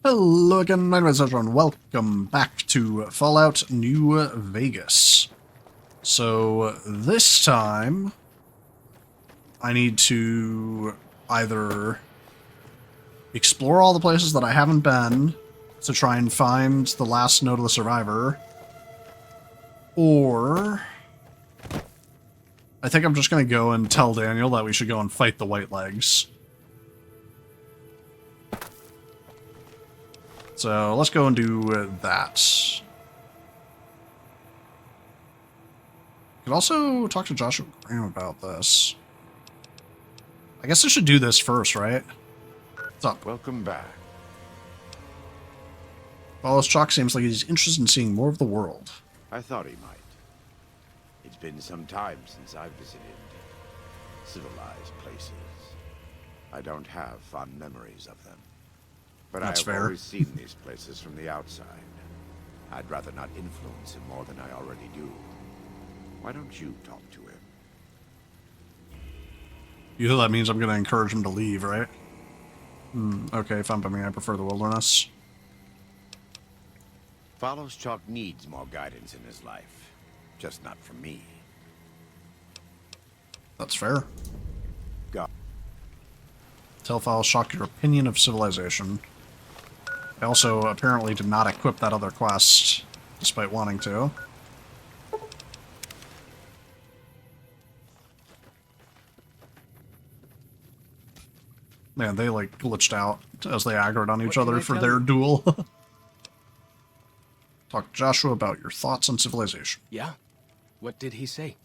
Hello again, my name is Ezra, and welcome back to Fallout New Vegas. So, this time, I need to either explore all the places that I haven't been to try and find the last note of the survivor, or I think I'm just going to go and tell Daniel that we should go and fight the White Legs. So let's go and do that. Could also talk to Joshua Graham about this. I guess I should do this first, right? What's up? Welcome back. Wallace Chalk seems like he's interested in seeing more of the world. I thought he might. It's been some time since I've visited civilized places. I don't have fond memories of them. But That's I've fair. always seen these places from the outside. I'd rather not influence him more than I already do. Why don't you talk to him? You know that means I'm going to encourage him to leave, right? Okay, fine by me. I prefer the wilderness. Follows Chalk needs more guidance in his life. Just not from me. That's fair. Go. Tell Follows Chalk your opinion of civilization. I also apparently did not equip that other quest, despite wanting to. Man, they like glitched out as they aggroed on each other for their duel. Talk to Joshua about your thoughts on civilization. Yeah? What did he say?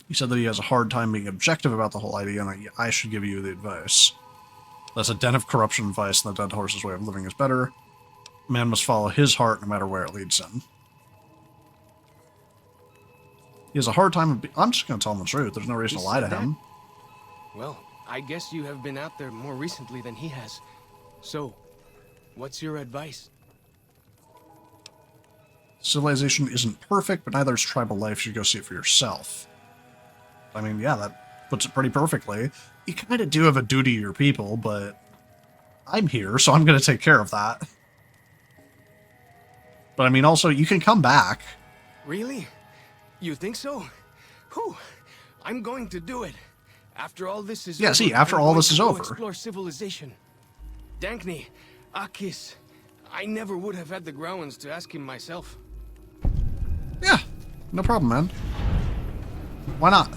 He said that he has a hard time being objective about the whole idea, and I should give you the advice. That's a den of corruption advice, and the dead horse's way of living is better. Man must follow his heart no matter where it leads him. He has a hard time. I'm just going to tell him the truth. There's no reason to lie to him. Well, I guess you have been out there more recently than he has. So, what's your advice? Civilization isn't perfect, but neither is tribal life. You should go see it for yourself. I mean, yeah, that puts it pretty perfectly. You kind of do have a duty to your people, but I'm here, so I'm going to take care of that. But I mean, also, you can come back. Really? You think so? Whew. I'm going to do it. After all this is Yeah, over, see, after I'm all going this to is go over. Explore civilization. Dankney, Akis. I never would have had the growins to ask him myself. Yeah, no problem, man. Why not?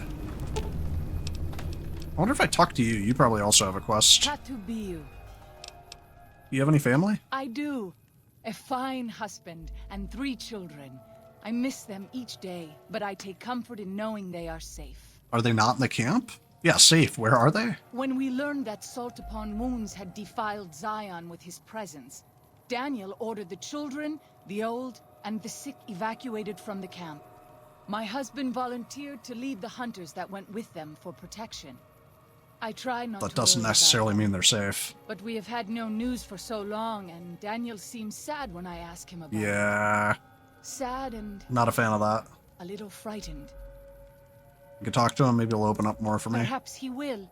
I wonder if I talk to you. You probably also have a quest. Tatubiu. You have any family? I do. A fine husband and 3 children. I miss them each day, but I take comfort in knowing they are safe. Are they not in the camp? Yeah, safe. Where are they? When we learned that Salt Upon Wounds had defiled Zion with his presence, Daniel ordered the children, the old, and the sick evacuated from the camp. My husband volunteered to lead the hunters that went with them for protection. I try not to That doesn't worry about necessarily them, mean they're safe. but we have had no news for so long, and Daniel seems sad when I ask him about it. Yeah, Sad and not a fan of that. a little frightened. You can talk to him. Maybe he'll open up more for me. Perhaps he will.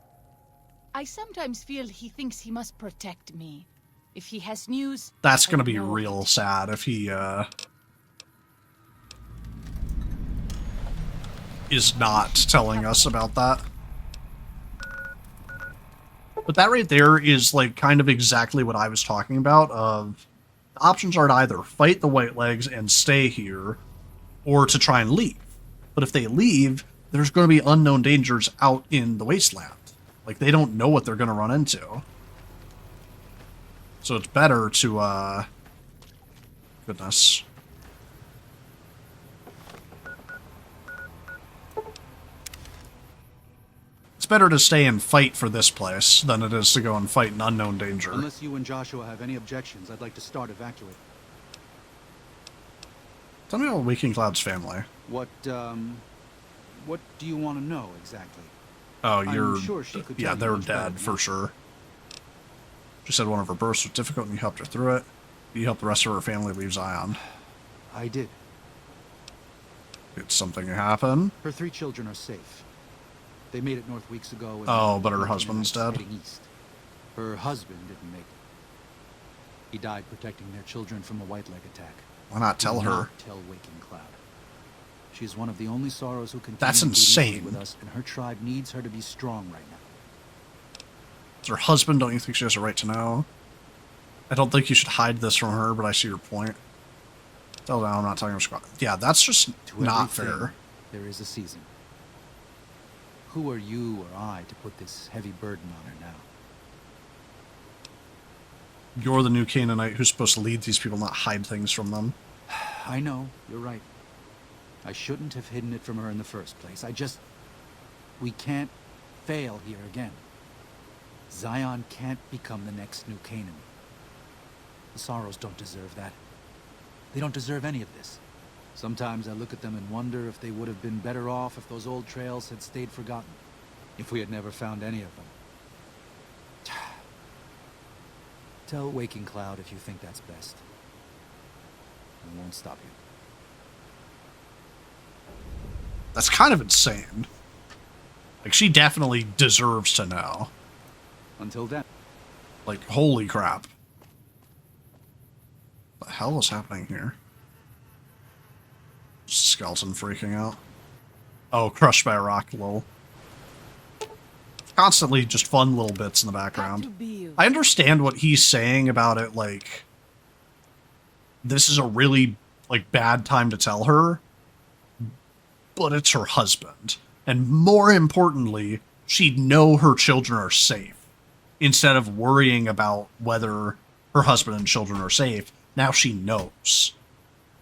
I sometimes feel he thinks he must protect me. If he has news, That's I gonna be know real it. sad if he, is not telling us about that. But that right there is, like, kind of exactly what I was talking about, of the options are to either fight the White Legs and stay here, or to try and leave. But if they leave, there's going to be unknown dangers out in the wasteland. Like, they don't know what they're going to run into. So it's better to, goodness. It's better to stay and fight for this place than it is to go and fight an unknown danger. Unless you and Joshua have any objections, I'd like to start evacuating. Tell me about Waking Cloud's family. What do you want to know exactly? Oh, I'm you're... sure she could yeah, tell you they're much better dead, than for I. sure. She said one of her births was difficult and you helped her through it. You helped the rest of her family leave Zion. I did. Did something happen? Her 3 children are safe. They made it north weeks ago. And Oh, but her looking at husband's us dead? heading east. Her husband didn't make it. He died protecting their children from a White Leg attack. Why not tell Do her? not tell Waking Cloud. She's one of the only Sorrows who can That's insane. with us, and her tribe needs her to be strong right now. It's her husband. Don't you think she has a right to know? I don't think you should hide this from her, but I see your point. Tell them I'm not talking about. Yeah, that's just To not everything, fair. there is a season. Who are you or I to put this heavy burden on her now? You're the new Canaanite who's supposed to lead these people, not hide things from them. I know, you're right. I shouldn't have hidden it from her in the first place. We can't fail here again. Zion can't become the next new Canaan. The Sorrows don't deserve that. They don't deserve any of this. Sometimes I look at them and wonder if they would have been better off if those old trails had stayed forgotten. If we had never found any of them. Tell Waking Cloud if you think that's best. I won't stop you. That's kind of insane. Like, she definitely deserves to know. Until then. Like, holy crap. What the hell is happening here? Skeleton freaking out. Oh, crushed by a rock, lol. Constantly just fun little bits in the background. I understand what he's saying about it, like, this is a really, like, bad time to tell her, but it's her husband. And more importantly, she'd know her children are safe. Instead of worrying about whether her husband and children are safe, now she knows.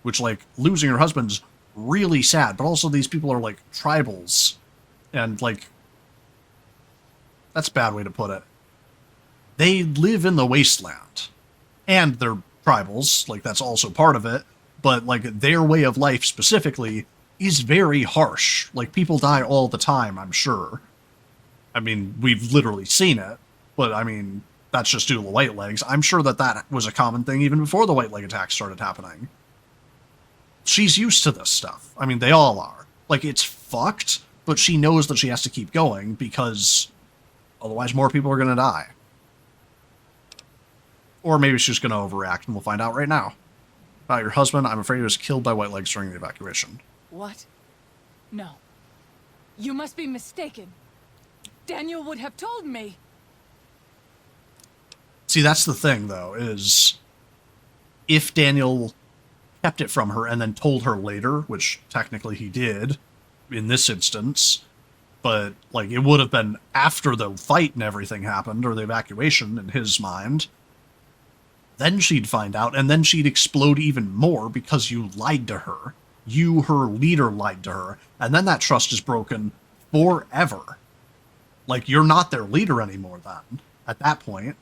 Which, like, losing her husband's really sad, but also these people are, like, tribals. And, like, that's a bad way to put it. They live in the wasteland. And they're tribals, like, that's also part of it. But, like, their way of life specifically is very harsh. Like, people die all the time, I'm sure. I mean, we've literally seen it. But, I mean, that's just due to the White Legs. I'm sure that that was a common thing even before the White Leg attacks started happening. She's used to this stuff. I mean, they all are. Like, it's fucked, but she knows that she has to keep going because otherwise more people are going to die. Or maybe she's going to overreact, and we'll find out right now. About your husband, I'm afraid he was killed by White Legs during the evacuation. What? No. You must be mistaken. Daniel would have told me. See, that's the thing, though, is if Daniel kept it from her and then told her later, which technically he did in this instance, but, like, it would have been after the fight and everything happened, or the evacuation, in his mind, then she'd find out, and then she'd explode even more because you lied to her. You, her leader, lied to her, and then that trust is broken forever. Like, you're not their leader anymore then, at that point.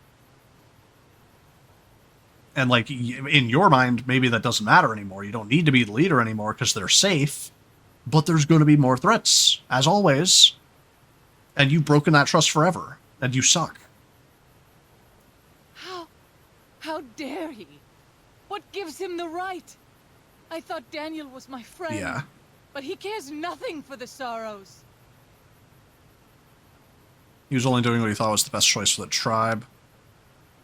And, like, in your mind, maybe that doesn't matter anymore. You don't need to be the leader anymore because they're safe. But there's going to be more threats, as always. And you've broken that trust forever. And you suck. How dare he? What gives him the right? I thought Daniel was my friend. Yeah. But he cares nothing for the Sorrows. He was only doing what he thought was the best choice for the tribe.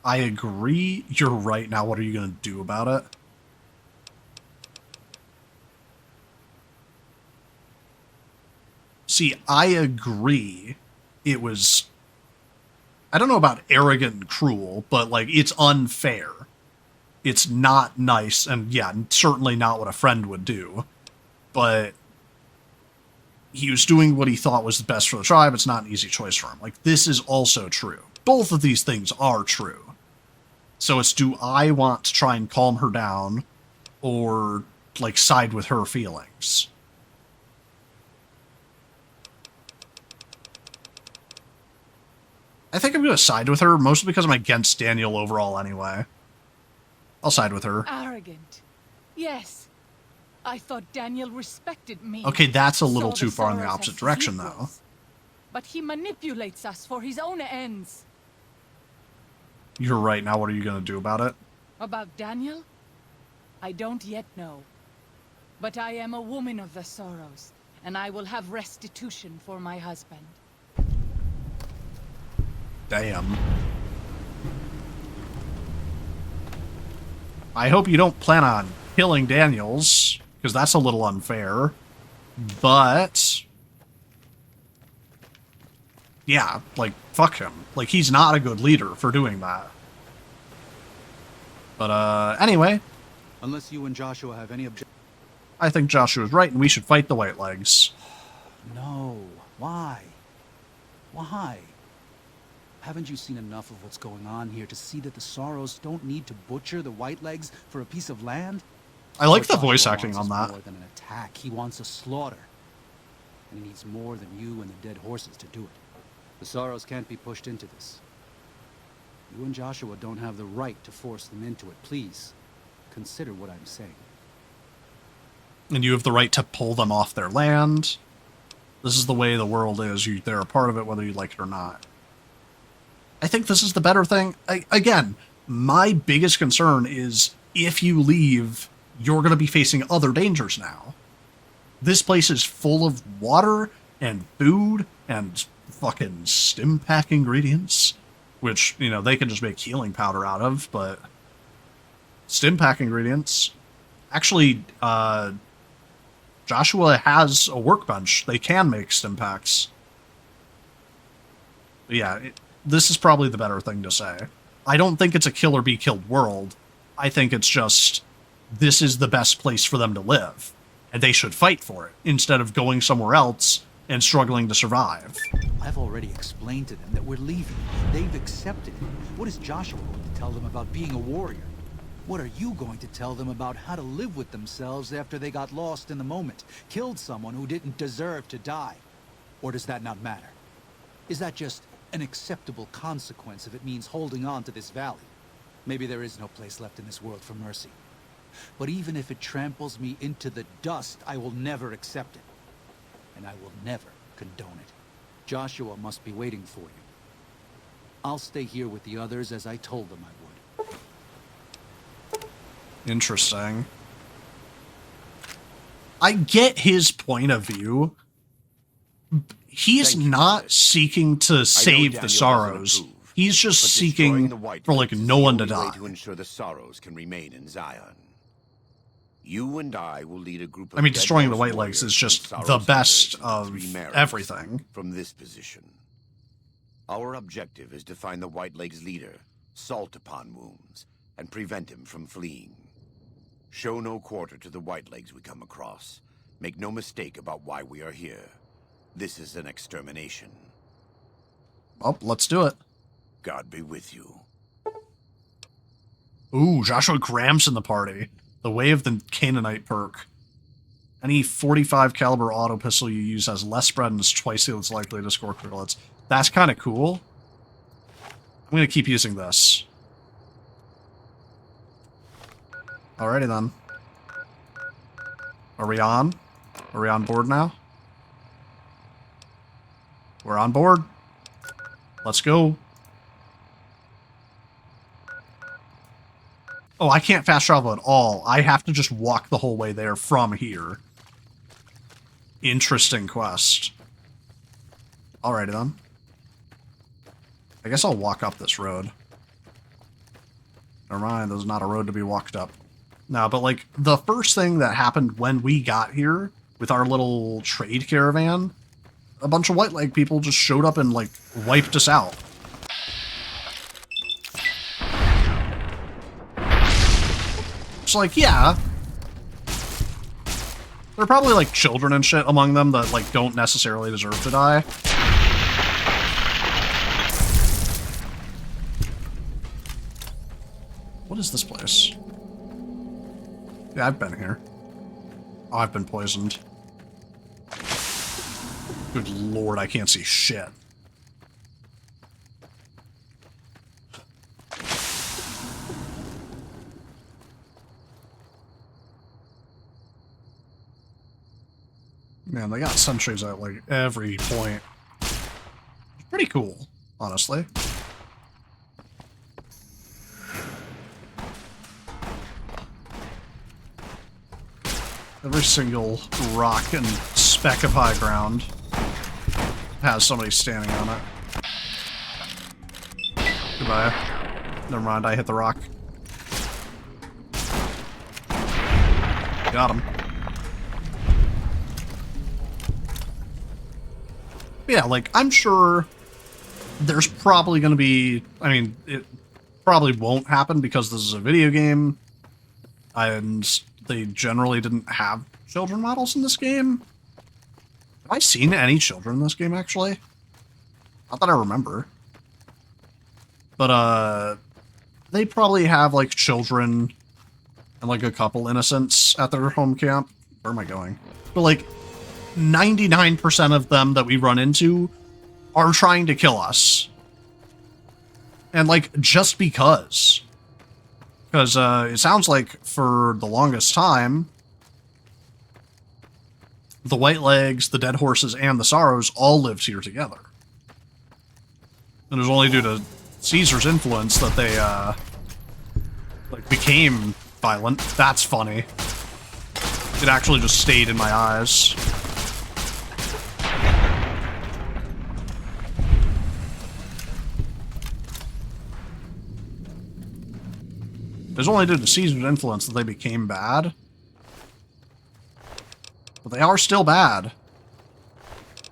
I agree. You're right. Now what are you going to do about it? See, I agree. It was... I don't know about arrogant and cruel, but, like, it's unfair. It's not nice, and yeah, certainly not what a friend would do. But he was doing what he thought was the best for the tribe. It's not an easy choice for him. Like, this is also true. Both of these things are true. So it's, do I want to try and calm her down or, like, side with her feelings? I think I'm going to side with her, mostly because I'm against Daniel overall anyway. I'll side with her. Arrogant. Yes. I thought Daniel respected me. Okay, that's a little Saw too the far in the Sorrows opposite as direction, though. equals. But he manipulates us for his own ends. You're right. Now what are you going to do about it? About Daniel? I don't yet know. But I am a woman of the Sorrows, and I will have restitution for my husband. Damn. I hope you don't plan on killing Daniels, because that's a little unfair. But yeah, like, fuck him. Like, he's not a good leader for doing that. But, anyway. Unless you and Joshua have any objection. I think Joshua's right, and we should fight the White Legs. No. Why? Why? Haven't you seen enough of what's going on here to see that the Sorrows don't need to butcher the White Legs for a piece of land? I like the Joshua voice acting wants on that. More than an attack, he wants a slaughter. And he needs more than you and the dead horses to do it. The Sorrows can't be pushed into this. You and Joshua don't have the right to force them into it. Please, consider what I'm saying. And you have the right to pull them off their land. This is the way the world is. They're a part of it whether you like it or not. I think this is the better thing. Again, my biggest concern is if you leave, you're going to be facing other dangers now. This place is full of water and food and fucking stim pack ingredients, which, you know, they can just make healing powder out of, but stim pack ingredients. Actually, Joshua has a workbench. They can make stim packs. But yeah, this is probably the better thing to say. I don't think it's a kill or be killed world. I think it's just, this is the best place for them to live, and they should fight for it, instead of going somewhere else and struggling to survive. I've already explained to them that we're leaving. They've accepted it. What is Joshua going to tell them about being a warrior? What are you going to tell them about how to live with themselves after they got lost in the moment, killed someone who didn't deserve to die? Or does that not matter? Is that just an acceptable consequence if it means holding on to this valley? Maybe there is no place left in this world for mercy. But even if it tramples me into the dust, I will never accept it. And I will never condone it. Joshua must be waiting for you. I'll stay here with the others as I told them I would. Interesting. I get his point of view. He's not seeking to save the Sorrows. He's just seeking for, like, no one to die. To ensure the Sorrows can remain in Zion. You and I will lead a group of I mean, destroying the White Legs is just the best of everything. From this position. Our objective is to find the White Legs leader, salt upon wounds, and prevent him from fleeing. Show no quarter to the White Legs we come across. Make no mistake about why we are here. This is an extermination. Well, let's do it. God be with you. Ooh, Joshua Graham's in the party. The Way of the Canaanite perk. Any 45 caliber auto pistol you use has less spread and is twice as likely to score critical. That's kind of cool. I'm going to keep using this. Alrighty then. Are we on? Are we on board now? We're on board. Let's go. Oh, I can't fast travel at all. I have to just walk the whole way there from here. Interesting quest. Alrighty then. I guess I'll walk up this road. Never mind, there's not a road to be walked up. No, but like, the first thing that happened when we got here with our little trade caravan, a bunch of White Leg people just showed up and, like, wiped us out. It's like, yeah. There are probably, like, children and shit among them that, like, don't necessarily deserve to die. What is this place? Yeah, I've been here. Oh, I've been poisoned. Good lord, I can't see shit. Man, they got sentries at, like, every point. Pretty cool, honestly. Every single rock and speck of high ground has somebody standing on it. Goodbye. Never mind, I hit the rock. Got him. Yeah, like, I'm sure there's probably going to be... I mean, it probably won't happen because this is a video game, and they generally didn't have children models in this game. Have I seen any children in this game, actually? Not that I remember. But, they probably have, like, children and, like, a couple innocents at their home camp. Where am I going? But, like, 99% of them that we run into are trying to kill us. And, like, just because. Because, it sounds like for the longest time, the White Legs, the Dead Horses, and the Sorrows all lived here together. And it was only due to Caesar's influence that they, like, became violent. That's funny. It actually just stayed in my eyes. It was only due to Caesar's influence that they became bad. But they are still bad.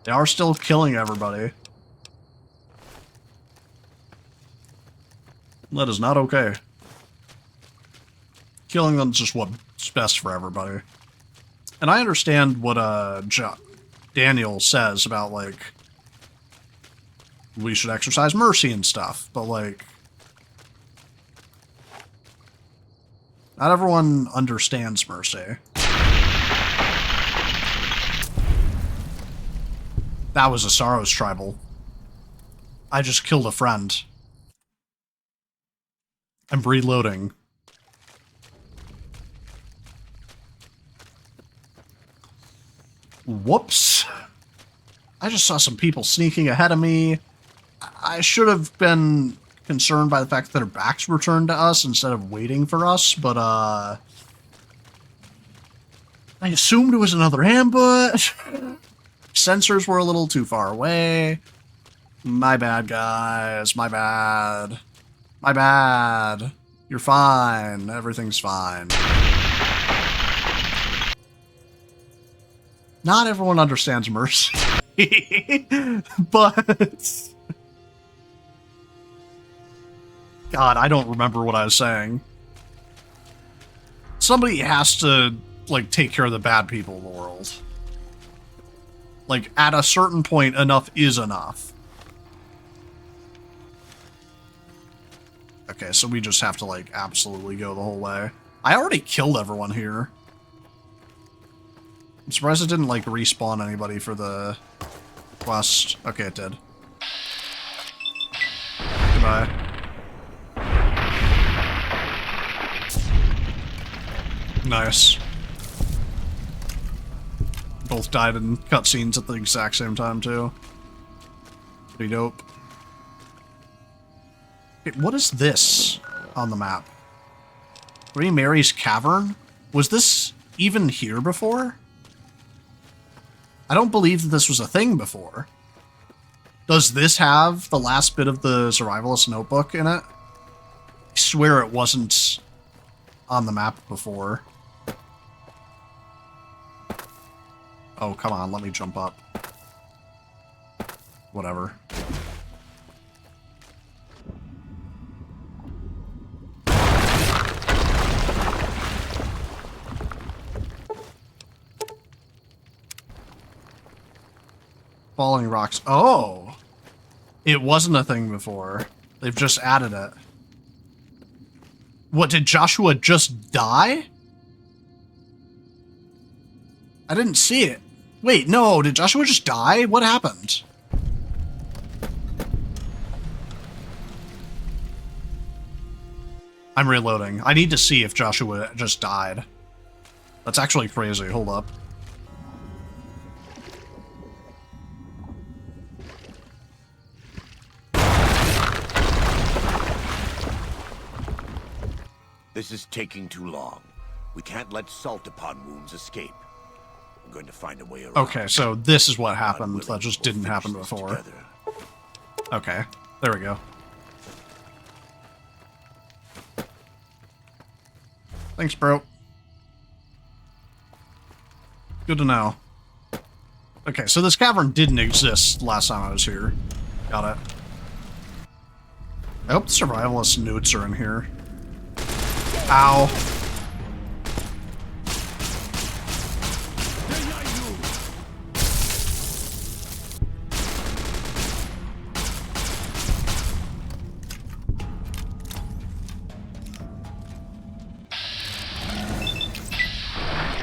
They are still killing everybody. That is not okay. Killing them is just what's best for everybody. And I understand what Daniel says about, like, we should exercise mercy and stuff, but, like, not everyone understands mercy. That was a Sorrows tribal. I just killed a friend. I'm reloading. Whoops. I just saw some people sneaking ahead of me. I should have been concerned by the fact that their backs were turned to us instead of waiting for us, but, I assumed it was another ambush. Sensors were a little too far away. My bad, guys. My bad. My bad. You're fine. Everything's fine. Not everyone understands mercy. But... God, I don't remember what I was saying. Somebody has to, like, take care of the bad people in the world. Like, at a certain point, enough is enough. Okay, so we just have to, like, absolutely go the whole way. I already killed everyone here. I'm surprised it didn't, like, respawn anybody for the quest. Okay, it did. Goodbye. Nice. Both died in cutscenes at the exact same time, too. Pretty dope. Okay, what is this on the map? Grey Mary's Cavern? Was this even here before? I don't believe that this was a thing before. Does this have the last bit of the Survivalist Notebook in it? I swear it wasn't on the map before. Oh, come on, let me jump up. Whatever. Falling rocks. Oh! It wasn't a thing before. They've just added it. What, did Joshua just die? I didn't see it. Wait, no, did Joshua just die? What happened? I'm reloading. I need to see if Joshua just died. That's actually crazy. Hold up. This is taking too long. We can't let Saltapon wounds escape. I'm going to find a way around. Okay, so this is what happened. That just didn't happen before. Together. Okay, there we go. Thanks, bro. Good to know. Okay, so this cavern didn't exist last time I was here. Got it. I hope the survivalist notes are in here. Ow.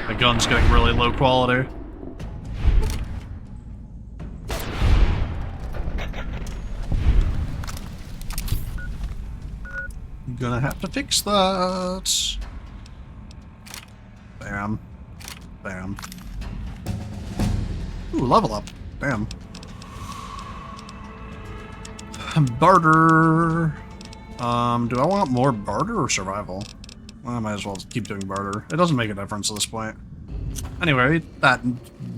The gun's getting really low quality. I'm gonna have to fix that. Bam. Bam. Ooh, level up. Bam. Barter. Do I want more barter or survival? Well, I might as well keep doing barter. It doesn't make a difference at this point. Anyway, that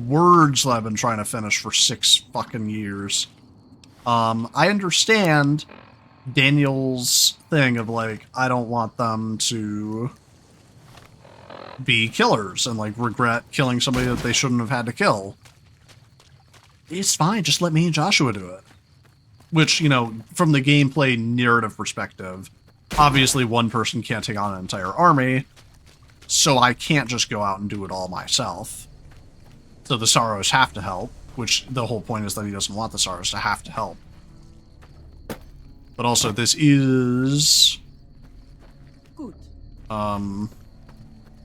words that I've been trying to finish for 6 fucking years. I understand Daniel's thing of, like, I don't want them to be killers and, like, regret killing somebody that they shouldn't have had to kill. It's fine, just let me and Joshua do it. Which, you know, from the gameplay narrative perspective, obviously one person can't take on an entire army, so I can't just go out and do it all myself. So the Sorrows have to help, which the whole point is that he doesn't want the Sorrows to have to help. But also, this is Good.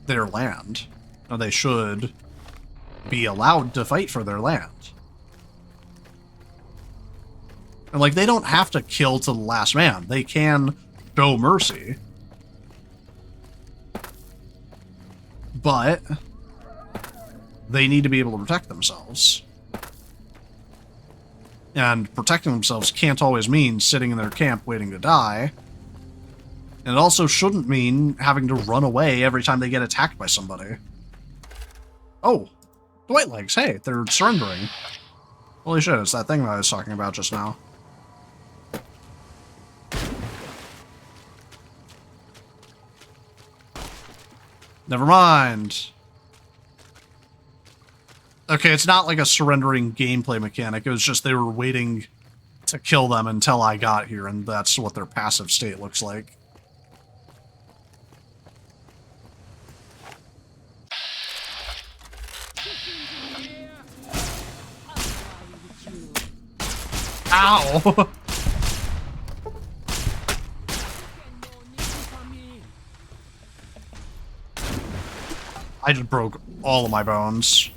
their land. Now, they should be allowed to fight for their land. And, like, they don't have to kill to the last man. They can show mercy. But they need to be able to protect themselves. And protecting themselves can't always mean sitting in their camp waiting to die. And it also shouldn't mean having to run away every time they get attacked by somebody. Oh, the White Legs, hey, they're surrendering. Holy shit, it's that thing that I was talking about just now. Never mind. Okay, it's not like a surrendering gameplay mechanic. It was just they were waiting to kill them until I got here, and that's what their passive state looks like. Ow! I just broke all of my bones.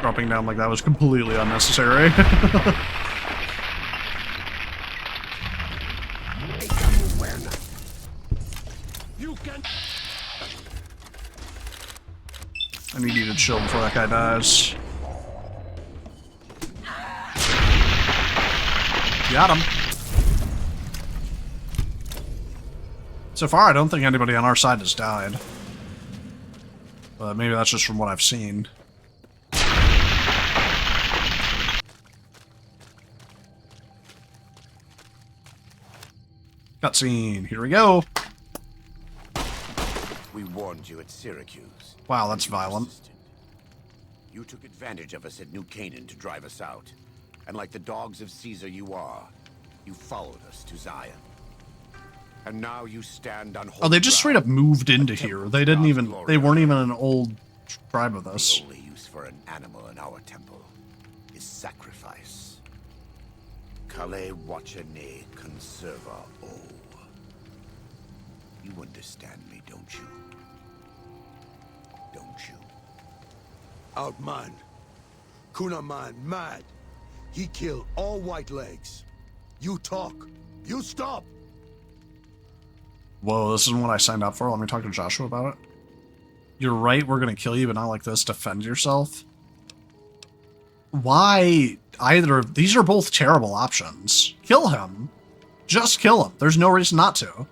Dropping down like that was completely unnecessary. I need you to chill before that guy dies. Got him. So far, I don't think anybody on our side has died. But maybe that's just from what I've seen. Cutscene. Here we go. We warned you at Syracuse. Wow, that's violent. You took advantage of us at New Canaan to drive us out. And like the dogs of Caesar you are, you followed us to Zion. And now you stand on holy Oh, they just straight up moved into ground, here. They didn't even, they weren't even an old tribe of us. The only use for an animal in our temple is sacrifice. Kale wachane conserva o. You understand me, don't you? Don't you? Outman. Kunaman mad. He killed all White Legs. You talk. You stop. Whoa, this isn't what I signed up for. Let me talk to Joshua about it. You're right, we're gonna kill you, but not like this. Defend yourself. Why either of these are both terrible options. Kill him. Just kill him. There's no reason not to.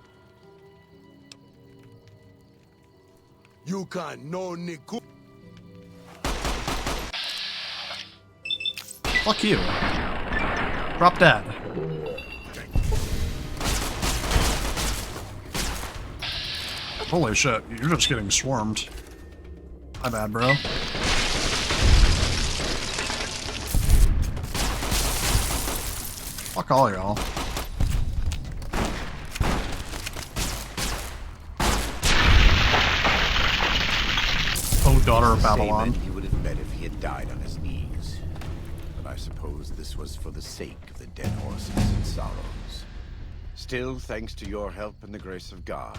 You can no niku. Fuck you. Drop dead. Holy shit, you're just getting swarmed. My bad, bro. Fuck all y'all. Oh, daughter of Babylon. He would have met if he had died on his knees. But I suppose this was for the sake of the dead horses and sorrows. Still, thanks to your help and the grace of God,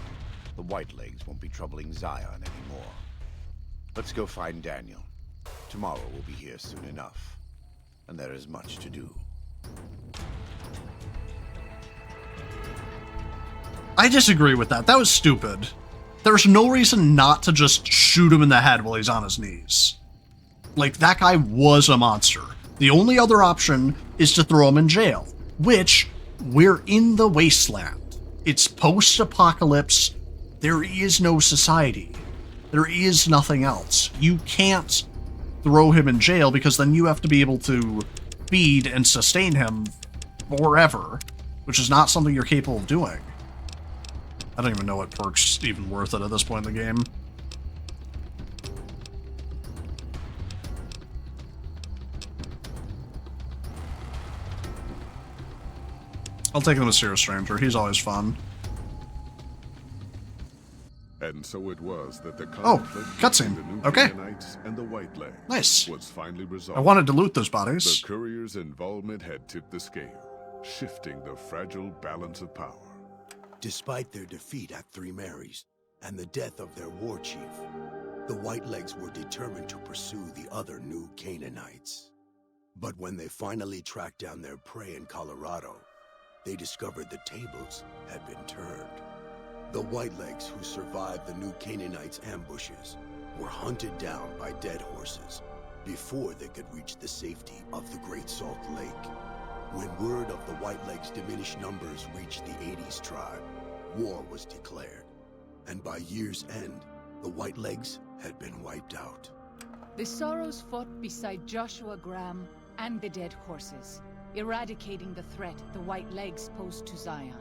the Whitelegs won't be troubling Zion anymore. Let's go find Daniel. Tomorrow we'll be here soon enough. And there is much to do. I disagree with that. That was stupid. There's no reason not to just shoot him in the head while he's on his knees. Like, that guy was a monster. The only other option is to throw him in jail, which, we're in the wasteland. It's post-apocalypse. There is no society. There is nothing else. You can't throw him in jail because then you have to be able to feed and sustain him forever, which is not something you're capable of doing. I don't even know what perk's even worth it at this point in the game. I'll take him to Seer Stranger. He's always fun. And so it was that the cutscene. Okay. And the Whitelegs Nice. was finally resolved. I wanted to loot those The bodies. courier's involvement had tipped the scale, shifting the fragile balance of power. Despite their defeat at Three Marys and the death of their war chief, the Whitelegs were determined to pursue the other new Canaanites. But when they finally tracked down their prey in Colorado, they discovered the tables had been turned. The Whitelegs who survived the new Canaanites' ambushes were hunted down by dead horses before they could reach the safety of the Great Salt Lake. When word of the Whitelegs' diminished numbers reached the 80s tribe, war was declared. And by year's end, the Whitelegs had been wiped out. The Sorrows fought beside Joshua Graham and the dead horses, eradicating the threat the Whitelegs posed to Zion.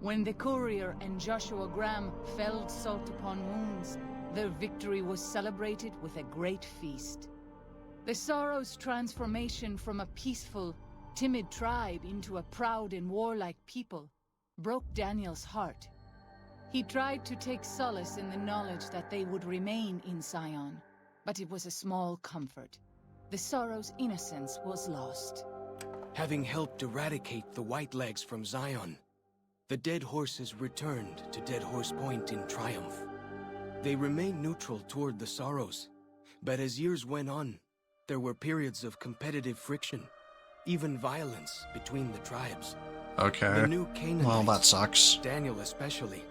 When the courier and Joshua Graham felled Salt Upon Wounds, their victory was celebrated with a great feast. The Sorrows' transformation from a peaceful, timid tribe into a proud and warlike people broke Daniel's heart. He tried to take solace in the knowledge that they would remain in Zion, but it was a small comfort. The Sorrows' innocence was lost. Having helped eradicate the Whitelegs from Zion, the dead horses returned to Dead Horse Point in triumph. They remained neutral toward the Sorrows, but as years went on, there were periods of competitive friction, even violence between the tribes. Okay. The new Canaanites, Well, that sucks. Daniel especially,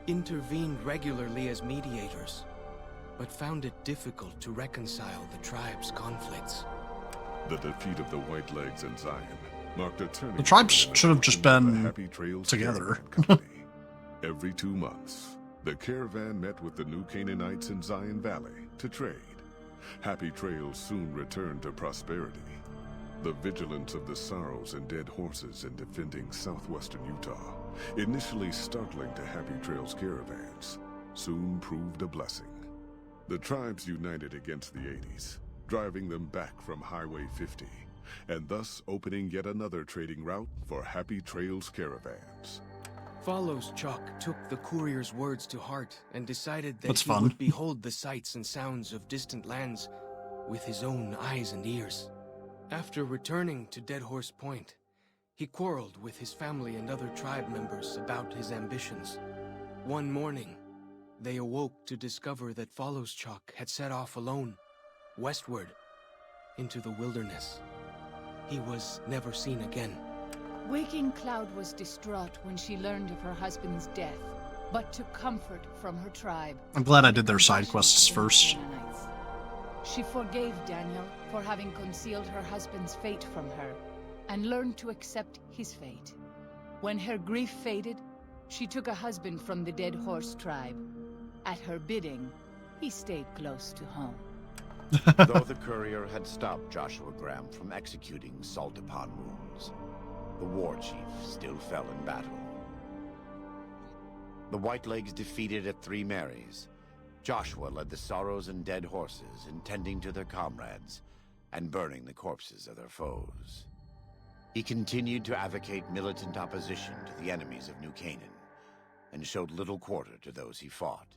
intervened regularly as mediators, but found it difficult to reconcile the tribe's conflicts. The defeat of the Whitelegs in Zion marked a turning The tribes point in should have the just fortunes of been the Happy Trails together. Caravan Company. Every 2 months, the caravan met with the new Canaanites in Zion Valley to trade. Happy Trails soon returned to prosperity. The vigilance of the Sorrows and dead horses in defending southwestern Utah, initially startling to Happy Trails caravans, soon proved a blessing. The tribes united against the 80s, driving them back from Highway 50, and thus opening yet another trading route for Happy Trails caravans. Follows Chuck took the courier's words to heart and decided that That's he fun. would behold the sights and sounds of distant lands with his own eyes and ears. After returning to Dead Horse Point, he quarreled with his family and other tribe members about his ambitions. One morning, they awoke to discover that Follows Chuck had set off alone, westward, into the wilderness. He was never seen again. Waking Cloud was distraught when she learned of her husband's death, but took comfort from her tribe. I'm glad I did their side quests Compassion for the first. Canaanites. She forgave Daniel for having concealed her husband's fate from her, and learned to accept his fate. When her grief faded, she took a husband from the Dead Horse tribe. At her bidding, he stayed close to home. Though the courier had stopped Joshua Graham from executing Salt Upon Wounds, the war chief still fell in battle. The Whitelegs defeated at Three Marys, Joshua led the Sorrows and Dead Horses in tending to their comrades and burning the corpses of their foes. He continued to advocate militant opposition to the enemies of New Canaan and showed little quarter to those he fought.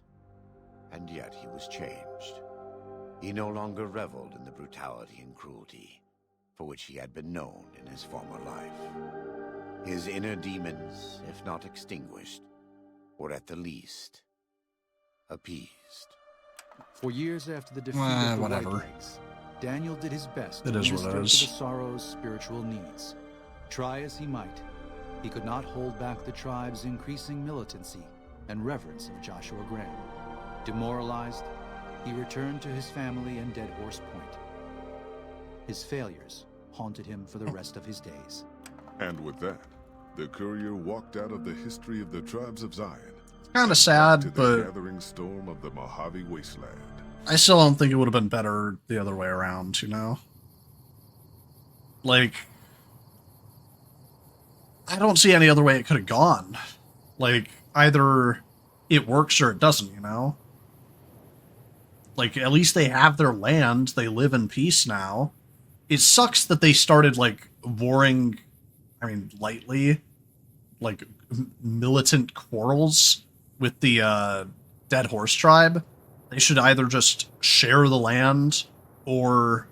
And yet he was changed. He no longer reveled in the brutality and cruelty for which he had been known in his former life. His inner demons, if not extinguished, were at the least appeased. For years after the defeat of the whatever. Whitelegs, Daniel did his best It to is what minister it to is. the Sorrow's spiritual needs. Try as he might, he could not hold back the tribe's increasing militancy and reverence of Joshua Graham. Demoralized, he returned to his family in Dead Horse Point. His failures haunted him for the rest of his days. And with that, the courier walked out of the history of the tribes of Zion. Kind of to sad, the but gathering storm of the Mojave Wasteland. I still don't think it would have been better the other way around, you know? Like, I don't see any other way it could have gone. Like, either it works or it doesn't, you know? Like, at least they have their land, they live in peace now. It sucks that they started, like, warring, I mean, lightly, like, militant quarrels with the Dead Horse tribe. They should either just share the land or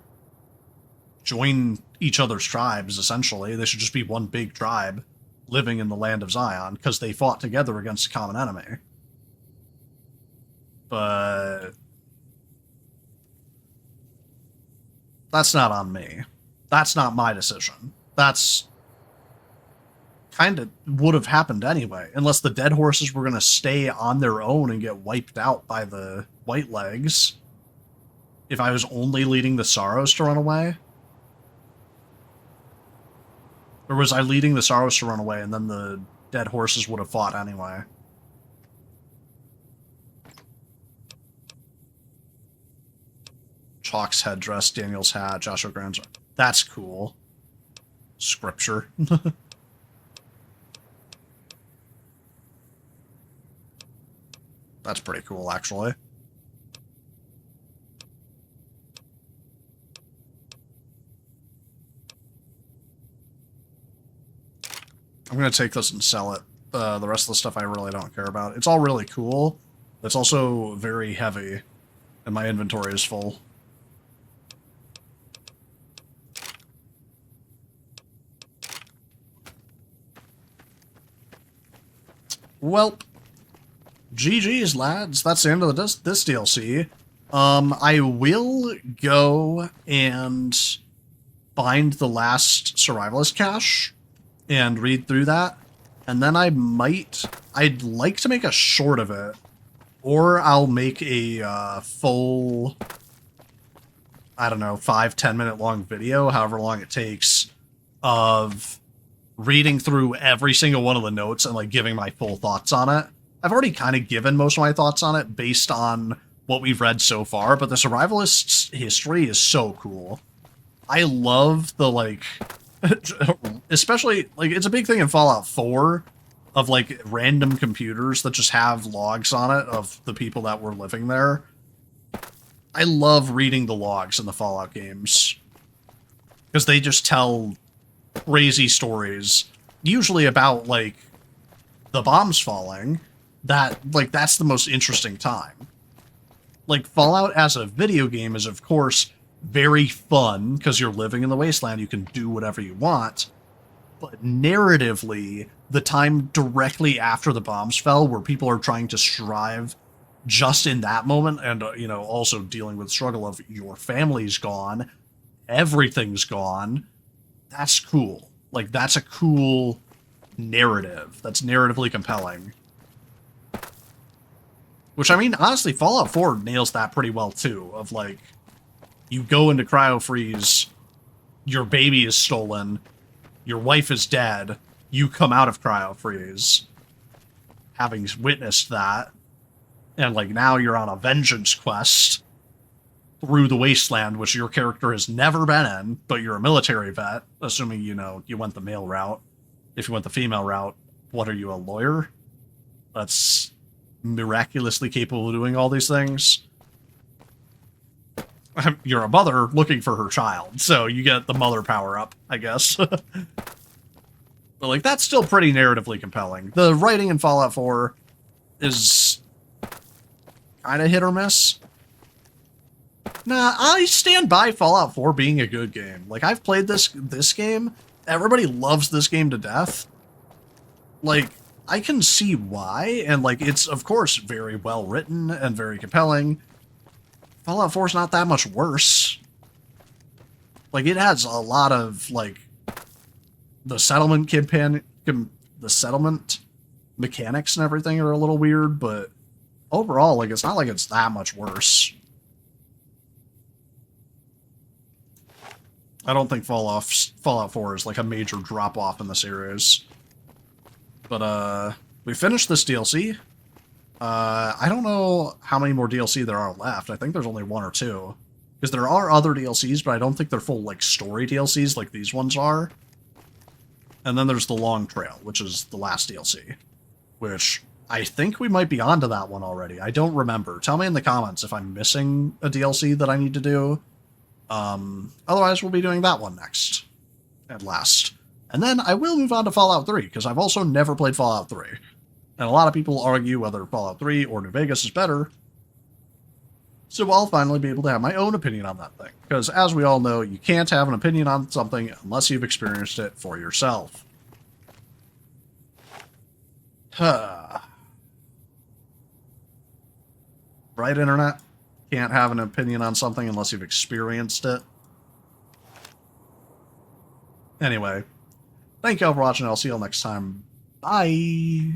join each other's tribes, essentially. They should just be one big tribe living in the land of Zion because they fought together against a common enemy. But that's not on me. That's not my decision. That's kind of would have happened anyway, unless the Dead Horses were going to stay on their own and get wiped out by the Whitelegs. If I was only leading the Sorrows to run away? Or was I leading the Sorrows to run away and then the Dead Horses would have fought anyway? Chalk's headdress, Daniel's hat, Joshua Graham's... That's cool. Scripture. That's pretty cool, actually. I'm going to take this and sell it. The rest of the stuff I really don't care about. It's all really cool. It's also very heavy, and my inventory is full. Welp. GG's, lads. That's the end of this DLC. I will go and find the last Survivalist cache and read through that. And then I'd like to make a short of it. Or I'll make a full, I don't know, 5-10 minute long video, however long it takes, of reading through every single one of the notes and like giving my full thoughts on it. I've already kind of given most of my thoughts on it based on what we've read so far, but the Survivalist's history is so cool. I love the, like, especially, like, it's a big thing in Fallout 4 of, like, random computers that just have logs on it of the people that were living there. I love reading the logs in the Fallout games because they just tell crazy stories, usually about, like, the bombs falling. That, like, that's the most interesting time. Like, Fallout as a video game is, of course, very fun, because you're living in the wasteland, you can do whatever you want. But narratively, the time directly after the bombs fell, where people are trying to strive just in that moment, and, you know, also dealing with the struggle of your family's gone, everything's gone, that's cool. Like, that's a cool narrative. That's narratively compelling. Which, I mean, honestly, Fallout 4 nails that pretty well, too. Of, like, you go into cryo-freeze, your baby is stolen, your wife is dead, you come out of cryo-freeze, having witnessed that, and, like, now you're on a vengeance quest through the wasteland, which your character has never been in, but you're a military vet, assuming, you know, you went the male route. If you went the female route, what are you, a lawyer? That's miraculously capable of doing all these things. You're a mother looking for her child, so you get the mother power-up, I guess. But, like, that's still pretty narratively compelling. The writing in Fallout 4 is kind of hit or miss. Nah, I stand by Fallout 4 being a good game. Like, I've played this game. Everybody loves this game to death. Like, I can see why, and, like, it's, of course, very well written and very compelling. Fallout 4 is not that much worse. Like, it has a lot of, like, the settlement campaign, the settlement mechanics and everything are a little weird, but overall, like, it's not like it's that much worse. I don't think Fallout 4 is, like, a major drop-off in the series. But, we finished this DLC. I don't know how many more DLC there are left. I think there's only 1 or 2. Because there are other DLCs, but I don't think they're full, like, story DLCs like these ones are. And then there's the Long Trail, which is the last DLC. Which, I think we might be onto that one already. I don't remember. Tell me in the comments if I'm missing a DLC that I need to do. Otherwise, we'll be doing that one next. At last. And then I will move on to Fallout 3, because I've also never played Fallout 3. And a lot of people argue whether Fallout 3 or New Vegas is better. So I'll finally be able to have my own opinion on that thing. Because as we all know, you can't have an opinion on something unless you've experienced it for yourself. Right, Internet? Can't have an opinion on something unless you've experienced it. Anyway, thank you all for watching. I'll see you all next time. Bye!